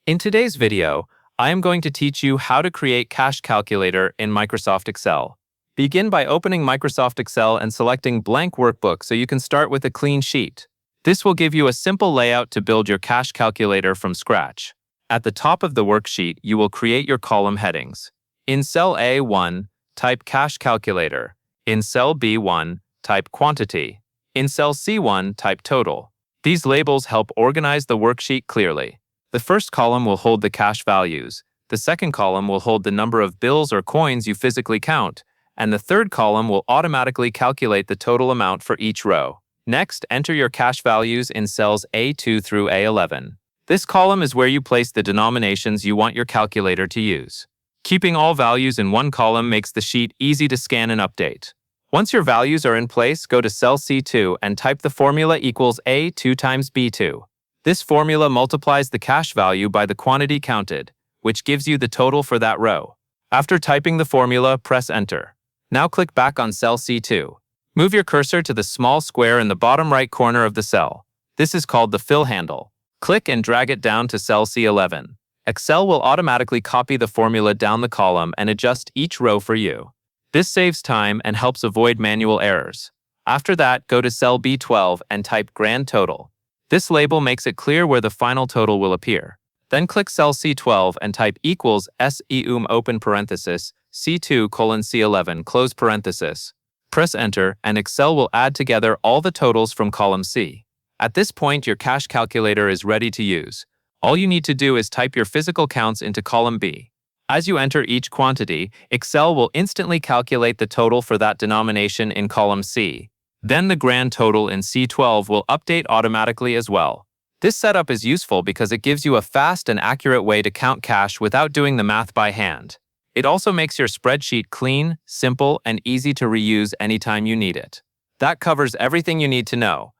In today's video, I am going to teach you how to create cash calculator in Microsoft Excel. Begin by opening Microsoft Excel and selecting blank workbook so you can start with a clean sheet. This will give you a simple layout to build your cash calculator from scratch. At the top of the worksheet, you will create your column headings. In cell A1, type cash calculator. In cell B1, type quantity. In cell C1, type total. These labels help organize the worksheet clearly. The first column will hold the cash values, the second column will hold the number of bills or coins you physically count, and the third column will automatically calculate the total amount for each row. Next, enter your cash values in cells A2 through A11. This column is where you place the denominations you want your calculator to use. Keeping all values in one column makes the sheet easy to scan and update. Once your values are in place, go to cell C2 and type the formula equals A2 times B2. This formula multiplies the cash value by the quantity counted, which gives you the total for that row. After typing the formula, press Enter. Now click back on cell C2. Move your cursor to the small square in the bottom right corner of the cell. This is called the fill handle. Click and drag it down to cell C11. Excel will automatically copy the formula down the column and adjust each row for you. This saves time and helps avoid manual errors. After that, go to cell B12 and type grand total. This label makes it clear where the final total will appear. Then click cell C12 and type equals SEUM open parenthesis C2 colon C11 close parenthesis. Press Enter and Excel will add together all the totals from column C. At this point, your cash calculator is ready to use. All you need to do is type your physical counts into column B. As you enter each quantity, Excel will instantly calculate the total for that denomination in column C. Then the grand total in C12 will update automatically as well. This setup is useful because it gives you a fast and accurate way to count cash without doing the math by hand. It also makes your spreadsheet clean, simple, and easy to reuse anytime you need it. That covers everything you need to know.